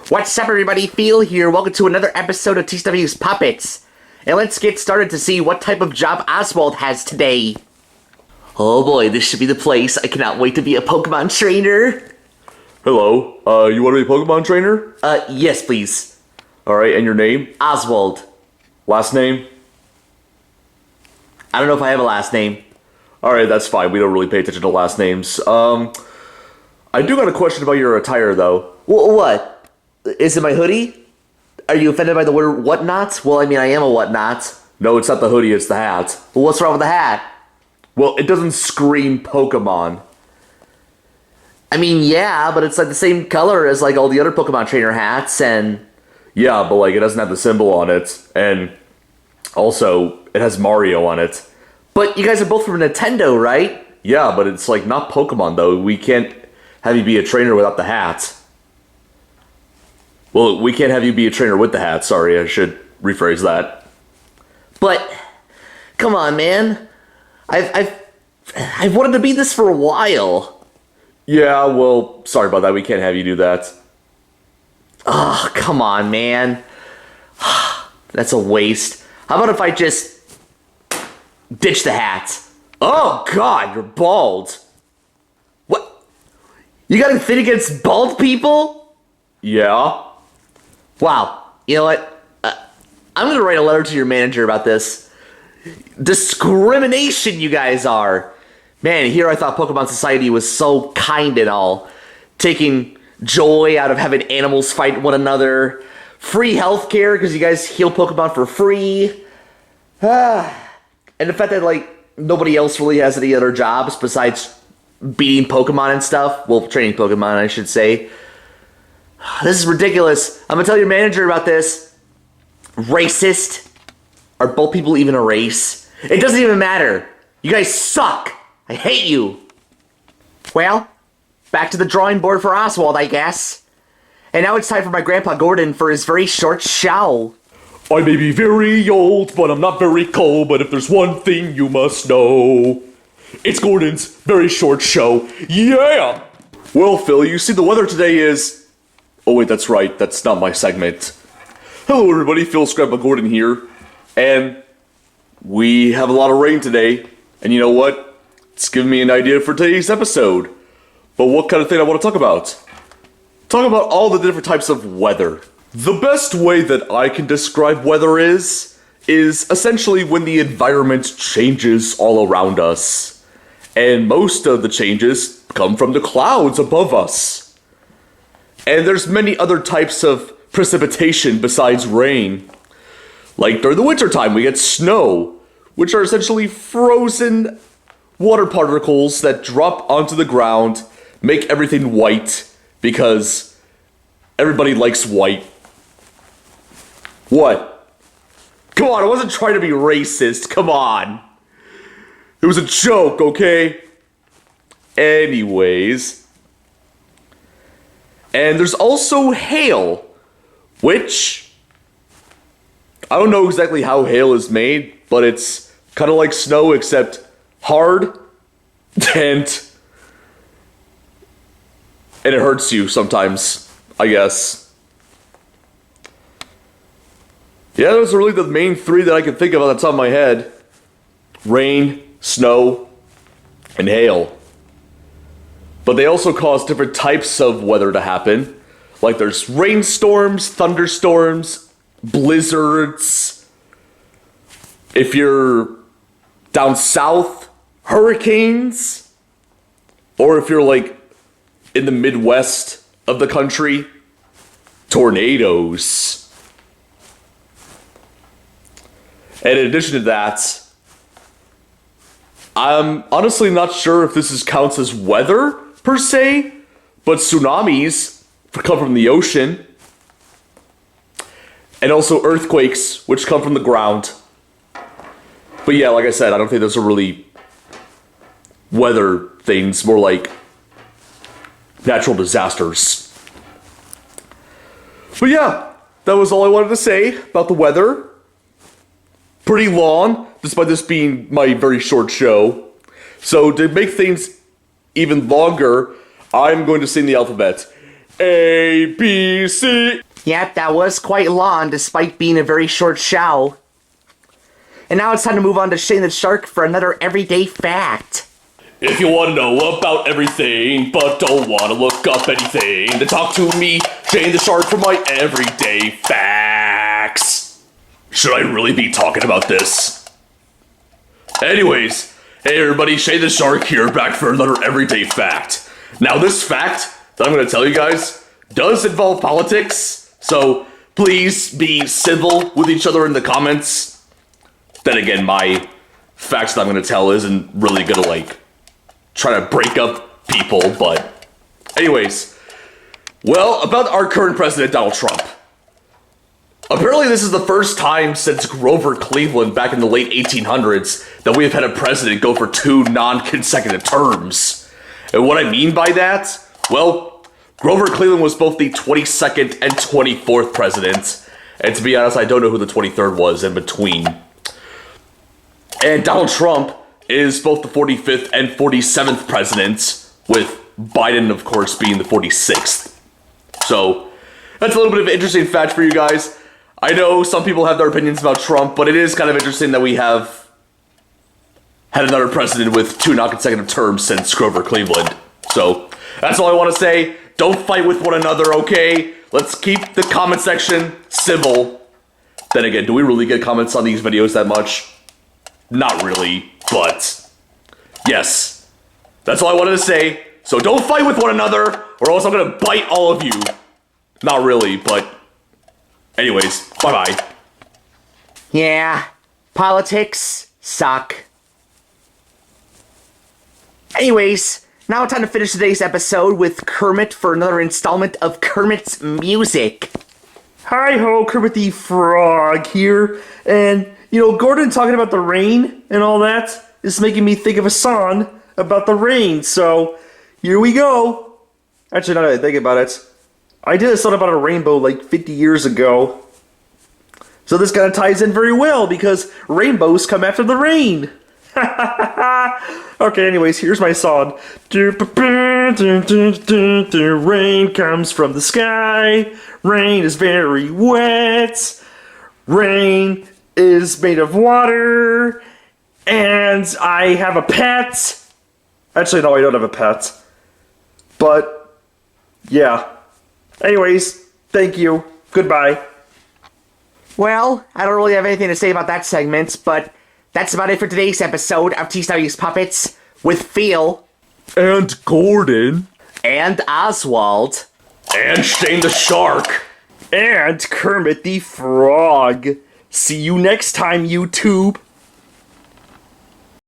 What's up, everybody? Phil here. Welcome to another episode of TCW's Puppets. And let's get started to see what type of job Oswald has today. Oh boy, this should be the place. I cannot wait to be a Pokemon trainer. Hello, you want to be a Pokemon trainer? Yes, please. Alright, and your name? Oswald. Last name? I don't know if I have a last name. Alright, that's fine. We don't really pay attention to last names. I do got a question about your attire, though. What? Is it my hoodie? Are you offended by the word whatnot? Well, I mean, I am a whatnot. No, it's not the hoodie, it's the hat. Well, what's wrong with the hat? Well, it doesn't scream Pokemon. I mean, yeah, but it's like the same color as like all the other Pokemon trainer hats, and... Yeah, but like, it doesn't have the symbol on it, and also, it has Mario on it. But you guys are both from Nintendo, right? Yeah, but it's like, not Pokemon, though. We can't have you be a trainer without the hat. Well, we can't have you be a trainer with the hat. Sorry, I should rephrase that. But come on, man. I've wanted to be this for a while. Yeah, well, sorry about that. We can't have you do that. Oh, come on, man. That's a waste. How about if I just ditch the hat? Oh God, you're bald. What? You got a thing against bald people? Yeah. Wow. You know what? I'm going to write a letter to your manager about this. Discrimination, you guys are. Man, here I thought Pokemon Society was so kind and all. Taking joy out of having animals fight one another. Free healthcare because you guys heal Pokemon for free. And the fact that, like, nobody else really has any other jobs besides beating Pokemon and stuff. Well, training Pokemon, I should say. This is ridiculous. I'm gonna tell your manager about this. Racist. Are both people even a race? It doesn't even matter. You guys suck. I hate you. Well, back to the drawing board for Oswald, I guess. And now it's time for my Grandpa Gordon for his very short show. I may be very old, but I'm not very cold. But if there's one thing you must know, it's Gordon's very short show. Yeah! Well, Phil, you see the weather today is... Oh wait, that's right. That's not my segment. Hello everybody, Phil's Grandpa Gordon here. And we have a lot of rain today. And you know what? It's giving me an idea for today's episode. But what kind of thing I want to talk about? Talk about all the different types of weather. The best way that I can describe weather is essentially when the environment changes all around us. And most of the changes come from the clouds above us. And there's many other types of precipitation besides rain. Like during the wintertime, we get snow, which are essentially frozen water particles that drop onto the ground, make everything white, because everybody likes white. What? Come on, I wasn't trying to be racist, come on. It was a joke, okay? Anyways... And there's also hail, which, I don't know exactly how hail is made, but it's kind of like snow except hard, and it hurts you sometimes, I guess. Yeah, those are really the main three that I can think of on the top of my head. Rain, snow, and hail. But they also cause different types of weather to happen. Like there's rainstorms, thunderstorms, blizzards. If you're down south, hurricanes. Or if you're like in the Midwest of the country, tornadoes. And in addition to that, I'm honestly not sure if this counts as weather, per se, but tsunamis come from the ocean, and also earthquakes, which come from the ground. But yeah, like I said, I don't think those are really weather things, more like natural disasters. But yeah, that was all I wanted to say about the weather. Pretty long, despite this being my very short show. So to make things even longer, I'm going to sing the alphabet. A, B, C. Yep, that was quite long despite being a very short show. And now it's time to move on to Shane the Shark for another everyday fact. If you want to know about everything, but don't want to look up anything, then talk to me, Shane the Shark, for my everyday facts. Should I really be talking about this? Anyways, hey everybody, Shane the Shark here, back for another everyday fact. Now this fact that I'm going to tell you guys does involve politics, so please be civil with each other in the comments. Then again, my facts that I'm going to tell isn't really going to, like, try to break up people, but anyways. Well, about our current president, Donald Trump. Apparently this is the first time since Grover Cleveland back in the late 1800s that we have had a president go for 2 non-consecutive terms. And what I mean by that, well, Grover Cleveland was both the 22nd and 24th president. And to be honest, I don't know who the 23rd was in between. And Donald Trump is both the 45th and 47th president, with Biden, of course, being the 46th. So, that's a little bit of an interesting fact for you guys. I know some people have their opinions about Trump, but it is kind of interesting that we have had another president with 2 non-consecutive terms since Grover Cleveland. So, that's all I want to say. Don't fight with one another, okay? Let's keep the comment section civil. Then again, do we really get comments on these videos that much? Not really, but yes. That's all I wanted to say. So don't fight with one another, or else I'm gonna bite all of you. Not really, but anyways, bye-bye. Yeah, politics suck. Anyways, now time to finish today's episode with Kermit for another installment of Kermit's Music. Hi-ho, Kermit the Frog here, and, you know, Gordon talking about the rain and all that is making me think of a song about the rain, so here we go. Actually, now that I think about it, I did a song about a rainbow like 50 years ago. So this kind of ties in very well because rainbows come after the rain. Okay, anyways, here's my song. Rain comes from the sky. Rain is very wet. Rain is made of water. And I have a pet. Actually, no, I don't have a pet. But, yeah. Anyways, thank you. Goodbye. Well, I don't really have anything to say about that segment, but that's about it for today's episode of TCW's Puppets with Phil. And Gordon. And Oswald. And Shane the Shark. And Kermit the Frog. See you next time, YouTube.